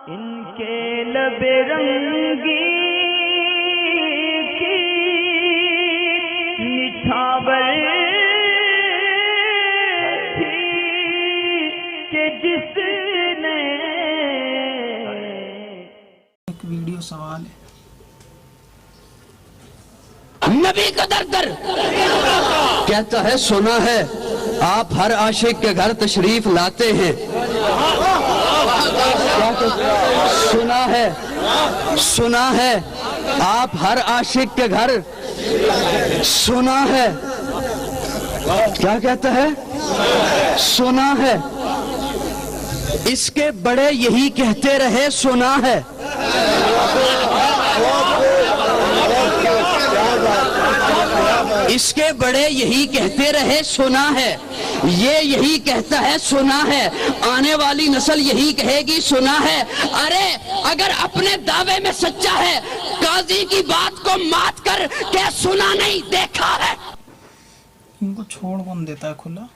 ان کے لب رنگی کی نچھاور تھی کہ جس نے ایک ویڈیو سوال ہے نبی کا در در کہتا ہے سنا ہے آپ ہر عاشق کے گھر تشریف لاتے ہیں سنا ہے آپ ہر عاشق کے گھر سنا ہے کیا کہتا ہے سنا ہے اس کے بڑے یہی کہتے رہے سنا ہے اس کے بڑے یہی کہتے رہے سنا ہے یہ یہی کہتا ہے سنا ہے آنے والی نسل یہی کہے گی سنا ہے ارے اگر اپنے دعوے میں سچا ہے قاضی کی بات کو مات کر کہ سنا نہیں دیکھا ہے ان کو چھوڑ کون دیتا ہے کھلا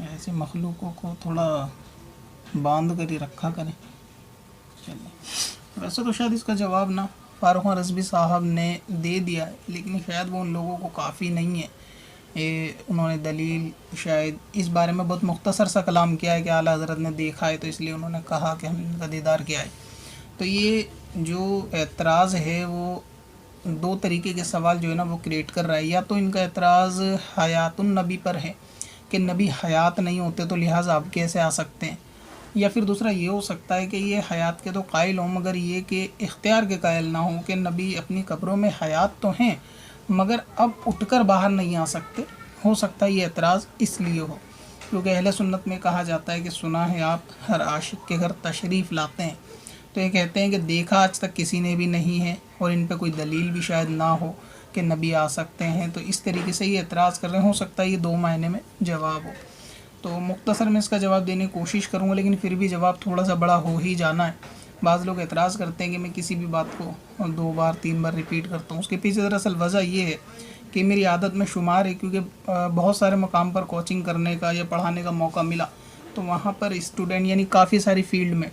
ایسی مخلوقوں کو تھوڑا باندھ کر ہی رکھا کریں ویسے تو شاید اس کا جواب نہ فاروق رضوی صاحب نے دے دیا ہے لیکن شاید وہ ان لوگوں کو کافی نہیں ہے انہوں نے دلیل شاید اس بارے میں بہت مختصر سا کلام کیا ہے کہ اعلیٰ حضرت نے دیکھا ہے تو اس لیے انہوں نے کہا کہ ہم نے ان کا دیدار کیا ہے تو یہ جو اعتراض ہے وہ دو طریقے کے سوال جو ہے نا وہ کریٹ کر رہا ہے یا تو ان کا اعتراض حیات النبی پر ہے کہ نبی حیات نہیں ہوتے تو لہٰذا آپ کیسے آ سکتے ہیں یا پھر دوسرا یہ ہو سکتا ہے کہ یہ حیات کے تو قائل ہوں مگر یہ کہ اختیار کے قائل نہ ہوں کہ نبی اپنی قبروں میں حیات تو ہیں مگر اب اٹھ کر باہر نہیں آ سکتے ہو سکتا ہے یہ اعتراض اس لیے ہو کیونکہ اہل سنت میں کہا جاتا ہے کہ سنا ہے آپ ہر عاشق کے گھر تشریف لاتے ہیں تو یہ کہتے ہیں کہ دیکھا آج تک کسی نے بھی نہیں ہے اور ان پہ کوئی دلیل بھی شاید نہ ہو کہ نبی آ سکتے ہیں تو اس طریقے سے یہ اعتراض کر رہے ہیں ہو سکتا ہے یہ 2 معنی میں جواب ہو تو مختصر میں اس کا جواب دینے کی کوشش کروں گا لیکن پھر بھی جواب تھوڑا سا بڑا ہو ہی جانا ہے بعض لوگ اعتراض کرتے ہیں کہ میں کسی بھی بات کو 2 بار 3 بار ریپیٹ کرتا ہوں اس کے پیچھے دراصل وجہ یہ ہے کہ میری عادت میں شمار ہے کیونکہ بہت سارے مقام پر کوچنگ کرنے کا یا پڑھانے کا موقع ملا تو وہاں پر اسٹوڈنٹ یعنی کافی ساری فیلڈ میں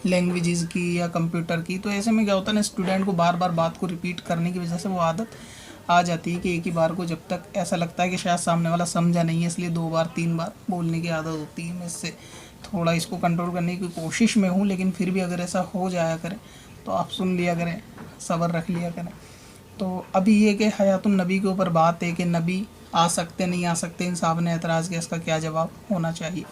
لینگویجز کی یا کمپیوٹر کی تو ایسے میں کیا ہوتا ہے نا اسٹوڈنٹ کو بار بار بات کو ریپیٹ کرنے کی وجہ سے وہ عادت آ جاتی ہے کہ ایک ہی بار کو جب تک ایسا لگتا ہے کہ شاید سامنے والا سمجھا نہیں ہے اس لیے 2 بار 3 بار بولنے کی عادت ہوتی ہے میں اس سے تھوڑا اس کو کنٹرول کرنے کی کوشش میں ہوں لیکن پھر بھی اگر ایسا ہو جایا کرے تو آپ سن لیا کریں صبر رکھ لیا کریں تو ابھی یہ کہ حیات النبی کے اوپر بات ہے کہ نبی آ سکتے نہیں آ سکتے ان صاحب نے اعتراض کیا اس کا کیا جواب ہونا چاہیے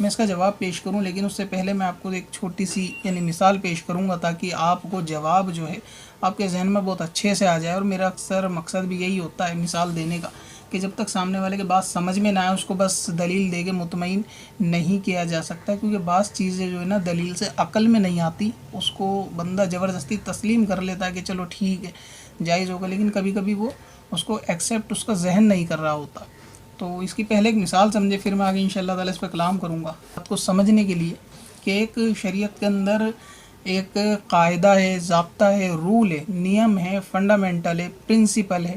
میں اس کا جواب پیش کروں لیکن اس سے پہلے میں آپ کو ایک چھوٹی سی یعنی مثال پیش کروں گا تاکہ آپ کو جواب جو ہے آپ کے ذہن میں بہت اچھے سے آ جائے اور میرا اکثر مقصد بھی یہی ہوتا ہے مثال دینے کا کہ جب تک سامنے والے کے بات سمجھ میں نہ آئے اس کو بس دلیل دے کے مطمئن نہیں کیا جا سکتا کیونکہ بعض چیزیں جو ہے نا دلیل سے عقل میں نہیں آتی اس کو بندہ زبردستی تسلیم کر لیتا ہے کہ چلو ٹھیک ہے جائز ہوگا لیکن کبھی کبھی وہ اس کو ایکسیپٹ اس کا ذہن نہیں کر رہا ہوتا تو اس کی پہلے ایک مثال سمجھے پھر میں آگے انشاءاللہ تعالیٰ اس پہ کلام کروں گا آپ کو سمجھنے کے لیے کہ ایک شریعت کے اندر ایک قاعدہ ہے ضابطہ ہے رول ہے نیم ہے فنڈامنٹل ہے پرنسپل ہے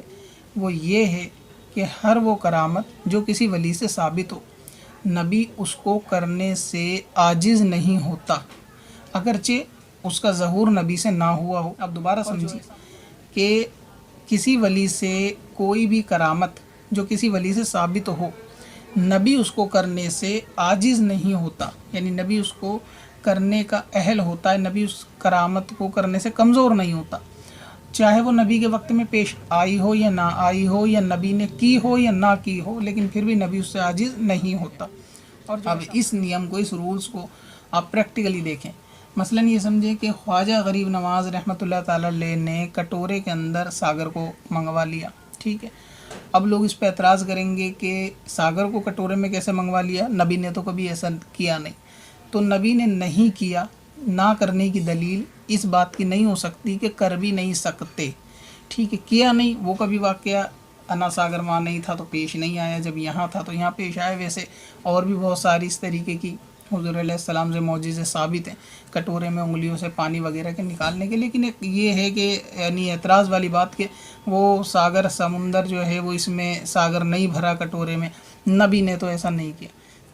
وہ یہ ہے کہ ہر وہ کرامت جو کسی ولی سے ثابت ہو نبی اس کو کرنے سے عاجز نہیں ہوتا اگرچہ اس کا ظہور نبی سے نہ ہوا ہو اب دوبارہ سمجھیے کہ کسی ولی سے کوئی بھی کرامت جو کسی ولی سے ثابت ہو نبی اس کو کرنے سے عاجز نہیں ہوتا یعنی نبی اس کو کرنے کا اہل ہوتا ہے نبی اس کرامت کو کرنے سے کمزور نہیں ہوتا چاہے وہ نبی کے وقت میں پیش آئی ہو یا نہ آئی ہو یا نبی نے کی ہو یا نہ کی ہو لیکن پھر بھی نبی اس سے عاجز نہیں ہوتا اور اب اس نیم کو اس رولز کو آپ پریکٹیکلی دیکھیں مثلا یہ سمجھیں کہ خواجہ غریب نواز رحمۃ اللہ تعالی علیہ نے کٹورے کے اندر ساگر کو منگوا لیا ٹھیک ہے اب لوگ اس پہ اعتراض کریں گے کہ ساگر کو کٹورے میں کیسے منگوا لیا نبی نے تو کبھی ایسا کیا نہیں تو نبی نے نہیں کیا نہ کرنے کی دلیل اس بات کی نہیں ہو سکتی کہ کر بھی نہیں سکتے ٹھیک ہے کیا نہیں وہ کبھی واقعہ انا ساگر ماں نہیں تھا تو پیش نہیں آیا جب یہاں تھا تو یہاں پیش آئے ویسے اور بھی بہت ساری اس طریقے کی حضور علیہ السلام سے معجزے ثابت ہیں کٹورے میں انگلیوں سے پانی وغیرہ کے نکالنے کے لیکن ایک یہ ہے کہ یعنی اعتراض والی بات کہ وہ ساگر سمندر جو ہے وہ اس میں ساگر نہیں بھرا کٹورے میں نبی نے تو ایسا نہیں کیا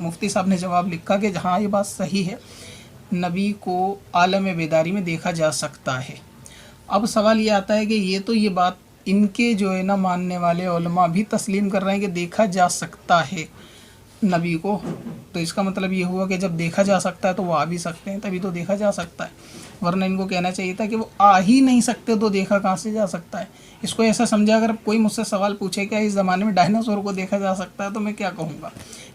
مفتی صاحب نے جواب لکھا کہ جہاں یہ بات صحیح ہے، نبی کو عالم بیداری میں دیکھا جا سکتا ہے۔ اب سوال یہ آتا ہے کہ یہ تو یہ بات ان کے جو ہے نا ماننے والے علماء بھی تسلیم کر رہے ہیں کہ دیکھا جا سکتا ہے نبی کو، تو اس کا مطلب یہ ہوا کہ جب دیکھا جا سکتا ہے تو وہ آ بھی سکتے ہیں، تبھی تو دیکھا جا سکتا ہے، ورنہ ان کو کہنا چاہیے تھا کہ وہ آ ہی نہیں سکتے تو دیکھا کہاں سے جا سکتا ہے۔ اس کو ایسا سمجھا، اگر کوئی مجھ سے سوال پوچھے کہ اس زمانے میں ڈائناسور کو دیکھا جا سکتا ہے تو میں کیا کہوں گا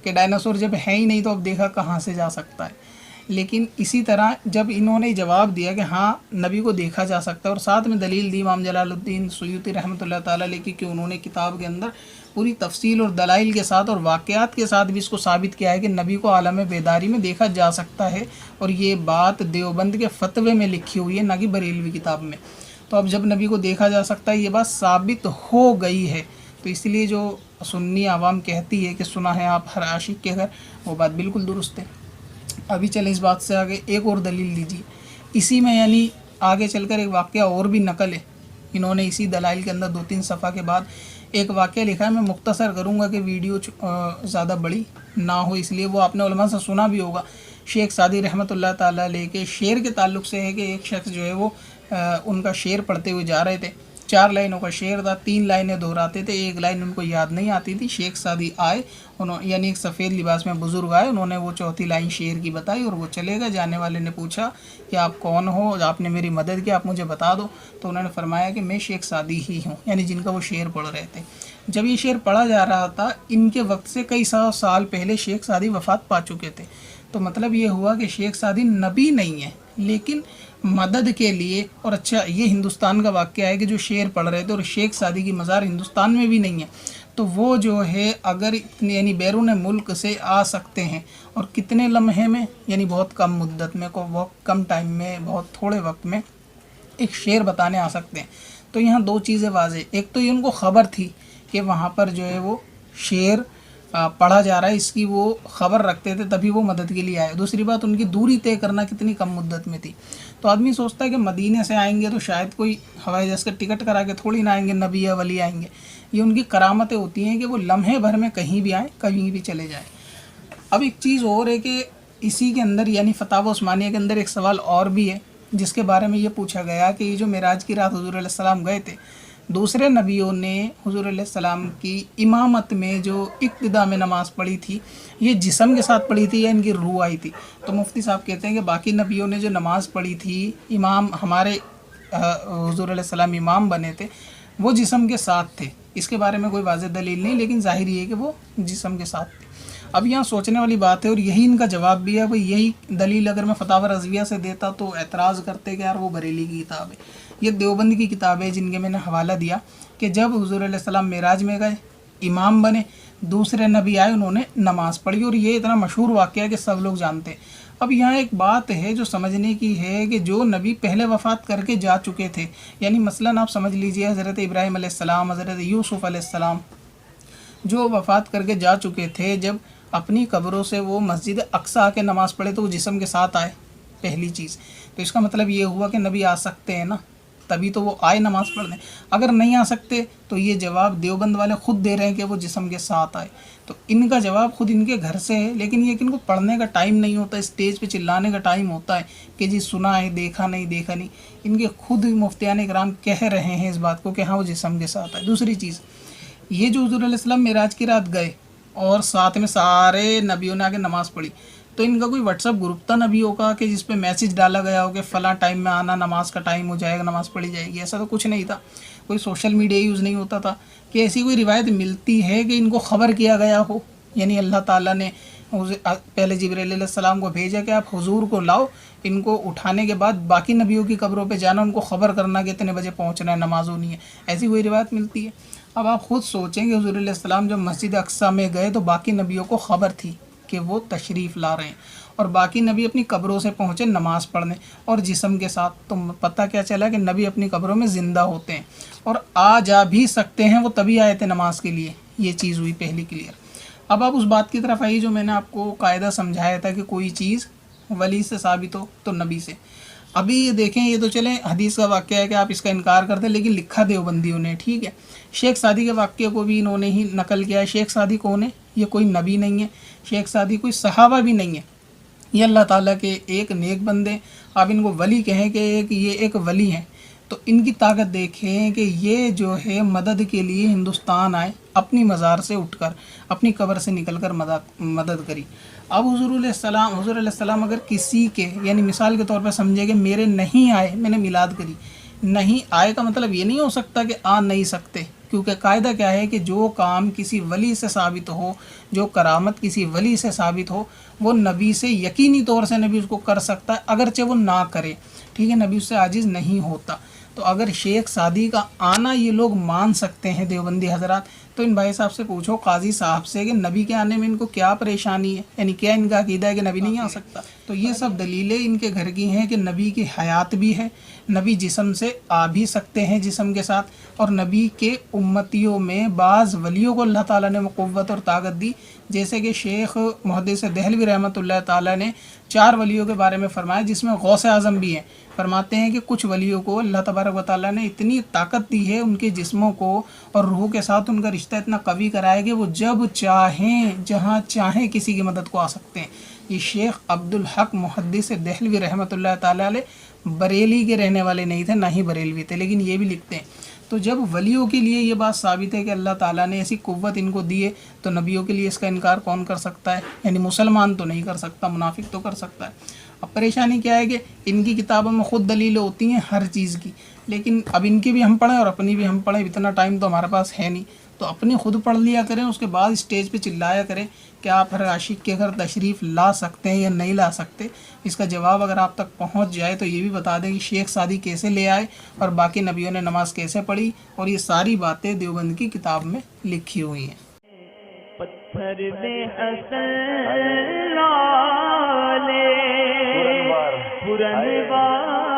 کہ ڈائناسور جب ہے ہی نہیں تو اب دیکھا کہاں سے جا سکتا ہے۔ لیکن اسی طرح جب انہوں نے جواب دیا کہ ہاں نبی کو دیکھا جا سکتا ہے، اور ساتھ میں دلیل دی امام جلال الدین سیوطی رحمۃ اللہ تعالیٰ علیہ کی، کہ انہوں نے کتاب کے اندر پوری تفصیل اور دلائل کے ساتھ اور واقعات کے ساتھ بھی اس کو ثابت کیا ہے کہ نبی کو عالم بیداری میں دیکھا جا سکتا ہے، اور یہ بات دیوبند کے فتوے میں لکھی ہوئی ہے، نہ کہ بریلوی کتاب میں۔ تو اب جب نبی کو دیکھا جا سکتا ہے یہ بات ثابت ہو گئی ہے، تو اس لیے جو سنی عوام کہتی ہے کہ سنا ہے آپ ہر عاشق کے گھر، وہ بات بالکل درست ہے۔ ابھی چلیں اس بات سے آگے ایک اور دلیل دیجیے اسی میں، یعنی آگے چل کر ایک واقعہ اور بھی نقل ہے، انہوں نے اسی دلائل کے اندر 2-3 صفحہ کے بعد ایک واقعہ لکھا ہے، میں مختصر کروں گا کہ ویڈیو زیادہ بڑی نہ ہو، اس لیے وہ آپ نے علماء سے سنا بھی ہوگا۔ شیخ سعدی رحمۃ اللہ تعالیٰ علیہ کے شعر کے تعلق سے ہے کہ ایک شخص جو ہے وہ ان کا شعر پڑھتے ہوئے جا رہے تھے، 4 لائنوں کا شعر تھا، 3 لائنیں دہراتے تھے، 1 لائن ان کو یاد نہیں آتی تھی۔ شیخ سعدی آئے، یعنی ایک سفید لباس میں بزرگ آئے، انہوں نے وہ 4تھی لائن شعر کی بتائی اور وہ چلے گئے۔ جانے والے نے پوچھا کہ آپ کون ہو، آپ نے میری مدد کی، آپ مجھے بتا دو، تو انہوں نے فرمایا کہ میں شیخ سعدی ہی ہوں، یعنی جن کا وہ شعر پڑھ رہے تھے۔ جب یہ شعر پڑھا جا رہا تھا، ان کے وقت سے کئی سال پہلے شیخ سعدی وفات پا چکے تھے، تو مطلب یہ ہوا کہ شیخ سعدی نبی نہیں ہے، لیکن مدد کے لیے، اور اچھا یہ ہندوستان کا واقعہ ہے کہ جو شعر پڑھ رہے تھے، اور شیخ سعدی کی مزار ہندوستان میں بھی نہیں ہے، تو وہ جو ہے اگر یعنی بیرون ملک سے آ سکتے ہیں، اور کتنے لمحے میں، یعنی بہت کم مدت میں، بہت کم ٹائم میں، بہت تھوڑے وقت میں ایک شعر بتانے آ سکتے ہیں، تو یہاں 2 چیزیں واضح، ایک تو یہ ان کو خبر تھی کہ وہاں پر جو ہے وہ شعر پڑھا جا رہا ہے، اس کی وہ خبر رکھتے تھے، تبھی وہ مدد کے لیے آئے۔ دوسری بات، ان کی دوری طے کرنا کتنی کم مدت میں تھی، تو آدمی سوچتا ہے کہ مدینے سے آئیں گے تو شاید کوئی ہوائی جہاز کا ٹکٹ کرا کے تھوڑی نہ آئیں گے، نبی یا ولی آئیں گے، یہ ان کی کرامتیں ہوتی ہیں کہ وہ لمحے بھر میں کہیں بھی آئیں، کہیں بھی چلے جائیں۔ اب ایک چیز اور ہے کہ اسی کے اندر یعنی فتاوی عثمانیہ کے اندر ایک سوال اور بھی ہے، جس کے بارے میں یہ پوچھا گیا کہ یہ جو معراج کی رات حضور علیہ السلام گئے تھے، دوسرے نبیوں نے حضور علیہ السلام کی امامت میں جو ابتدا میں نماز پڑھی تھی، یہ جسم کے ساتھ پڑھی تھی یا ان کی روح آئی تھی؟ تو مفتی صاحب کہتے ہیں کہ باقی نبیوں نے جو نماز پڑھی تھی، امام ہمارے حضور علیہ السلام امام بنے تھے، وہ جسم کے ساتھ تھے۔ اس کے بارے میں کوئی واضح دلیل نہیں، لیکن ظاہر یہ ہے کہ وہ جسم کے ساتھ تھے۔ اب یہاں سوچنے والی بات ہے، اور یہی ان کا جواب بھی ہے، بھئی یہی دلیل اگر میں فتاوی رضویہ سے دیتا تو اعتراض کرتے کہ یار وہ بریلی کی کتاب ہے، یہ دیوبند کی کتاب ہے، جن کے میں نے حوالہ دیا کہ جب حضور علیہ السلام معراج میں گئے، امام بنے، دوسرے نبی آئے، انہوں نے نماز پڑھی، اور یہ اتنا مشہور واقعہ ہے کہ سب لوگ جانتے ہیں۔ اب یہاں ایک بات ہے جو سمجھنے کی ہے کہ جو نبی پہلے وفات کر کے جا چکے تھے، یعنی مثلاً آپ سمجھ لیجئے حضرت ابراہیم علیہ السلام، حضرت یوسف علیہ السلام، جو وفات کر کے جا چکے تھے، جب اپنی قبروں سے وہ مسجد اقصیٰ آ کے نماز پڑھے تو وہ جسم کے ساتھ آئے، پہلی چیز۔ تو اس کا مطلب یہ ہوا کہ نبی آ سکتے ہیں نا، تبھی تو وہ آئے نماز پڑھنے۔ اگر نہیں آ سکتے تو یہ جواب دیوبند والے خود دے رہے ہیں کہ وہ جسم کے ساتھ آئے، تو ان کا جواب خود ان کے گھر سے ہے، لیکن یہ کہ ان کو پڑھنے کا ٹائم نہیں ہوتا، اسٹیج پہ چلانے کا ٹائم ہوتا ہے کہ جی سنا ہے، دیکھا نہیں، دیکھا نہیں۔ ان کے خود مفتیان کرام کہہ رہے ہیں اس بات کو کہ ہاں وہ جسم کے ساتھ آئے۔ دوسری چیز یہ جو حضور علیہ السلام معراج کی رات گئے اور ساتھ میں سارے نبیوں نے آ کے نماز پڑھی، تو ان کا کوئی واٹس ایپ گروپ تھا نبیوں کا کہ جس پہ میسج ڈالا گیا ہو کہ فلاں ٹائم میں آنا، نماز کا ٹائم ہو جائے گا، نماز پڑھی جائے گی؟ ایسا تو کچھ نہیں تھا، کوئی سوشل میڈیا یوز نہیں ہوتا تھا کہ ایسی کوئی روایت ملتی ہے کہ ان کو خبر کیا گیا ہو، یعنی اللہ تعالیٰ نے پہلے جبرائیل علیہ السلام کو بھیجا کہ آپ حضور کو لاؤ، ان کو اٹھانے کے بعد باقی نبیوں کی قبروں پہ جانا، ان کو خبر کرنا کہ اتنے بجے پہنچنا ہے، نماز ہونی ہے، ایسی کوئی روایت ملتی ہے؟ اب آپ خود سوچیں کہ حضور علیہ السلام جب مسجد اقصیٰ میں گئے تو باقی نبیوں کو خبر تھی کہ وہ تشریف لا رہے ہیں، اور باقی نبی اپنی قبروں سے پہنچے نماز پڑھنے اور جسم کے ساتھ، تو پتہ کیا چلا کہ نبی اپنی قبروں میں زندہ ہوتے ہیں اور آ جا بھی سکتے ہیں، وہ تبھی آئے تھے نماز کے لیے۔ یہ چیز ہوئی پہلی کلیئر۔ اب آپ اس بات کی طرف آئیے جو میں نے آپ کو قاعدہ سمجھایا تھا کہ کوئی چیز ولی سے ثابت ہو تو نبی سے۔ ابھی یہ دیکھیں، یہ تو چلیں حدیث کا واقعہ ہے کہ آپ اس کا انکار کرتے ہیں، لیکن لکھا دیوبندیوں نے، ٹھیک ہے. شیخ سعدی کے واقعے کو بھی انہوں نے ہی نقل کیا ہے. شیخ سعدی کون ہے؟ یہ کوئی نبی نہیں ہے. شیخ سعدی کوئی صحابہ بھی نہیں ہے. یہ اللہ تعالیٰ کے ایک نیک بندے، آپ ان کو ولی کہیں کہ یہ ایک ولی ہیں. تو ان کی طاقت دیکھیں کہ یہ جو ہے مدد کے لیے ہندوستان آئے، اپنی مزار سے اٹھ کر، اپنی قبر سے نکل کر مدد کری. اب حضور علیہ السلام اگر کسی کے، یعنی مثال کے طور پہ سمجھے کہ میرے نہیں آئے، میں نے میلاد کری، نہیں آئے کا مطلب یہ نہیں ہو سکتا کہ آ نہیں سکتے، کیونکہ قاعدہ کیا ہے کہ جو کام کسی ولی سے ثابت ہو، جو کرامت کسی ولی سے ثابت ہو، وہ نبی سے یقینی طور سے نبی اس کو کر سکتا ہے، اگرچہ وہ نہ کرے، ٹھیک ہے، نبی اس سے عاجز نہیں ہوتا. تو اگر شیخ سعدی کا آنا یہ لوگ مان سکتے ہیں دیوبندی حضرات، تو ان بھائی صاحب سے پوچھو، قاضی صاحب سے، کہ نبی کے آنے میں ان کو کیا پریشانی ہے، یعنی کیا ان کا عقیدہ ہے کہ نبی نہیں آ سکتا. تو یہ سب دلیلیں ان کے گھر کی ہیں کہ نبی کی حیات بھی ہے، نبی جسم سے آ بھی سکتے ہیں جسم کے ساتھ، اور نبی کے امتیوں میں بعض ولیوں کو اللہ تعالیٰ نے قوت اور طاقت دی، جیسے کہ شیخ محدث دہلوی رحمۃ اللہ تعالیٰ نے 4 ولیوں کے بارے میں فرمایا، جس میں غوث اعظم بھی ہیں. فرماتے ہیں کہ کچھ ولیوں کو اللہ تبارک و تعالیٰ نے اتنی طاقت دی ہے، ان کے جسموں کو اور روح کے ساتھ ان کا رشتہ اتنا قوی کرایا کہ وہ جب چاہیں جہاں چاہیں کسی کی مدد کو آ سکتے ہیں. یہ شیخ عبدالحق محدث دہلوی رحمۃ اللہ تعالیٰ علیہ بریلی کے رہنے والے نہیں تھے، نہ ہی بریلوی تھے، لیکن یہ بھی لکھتے ہیں. تو جب ولیوں کے لیے یہ بات ثابت ہے کہ اللہ تعالیٰ نے ایسی قوت ان کو دی ہے، تو نبیوں کے لیے اس کا انکار کون کر سکتا ہے؟ یعنی مسلمان تو نہیں کر سکتا، منافق تو کر سکتا ہے. اب پریشانی کیا ہے کہ ان کی کتابوں میں خود دلیلیں ہوتی ہیں ہر چیز کی، لیکن اب ان کی بھی ہم پڑھیں اور اپنی بھی ہم پڑھیں، اتنا ٹائم تو ہمارے پاس ہے نہیں. تو اپنی خود پڑھ لیا کریں، اس کے بعد اسٹیج پہ چلایا کریں کہ آپ ہر عاشق کے گھر تشریف لا سکتے ہیں یا نہیں لا سکتے. اس کا جواب اگر آپ تک پہنچ جائے تو یہ بھی بتا دیں کہ شیخ سعدی کیسے لے آئے اور باقی نبیوں نے نماز کیسے پڑھی، اور یہ ساری باتیں دیوبند کی کتاب میں لکھی ہوئی ہیں. پتھر دے حسن لالے پرن بار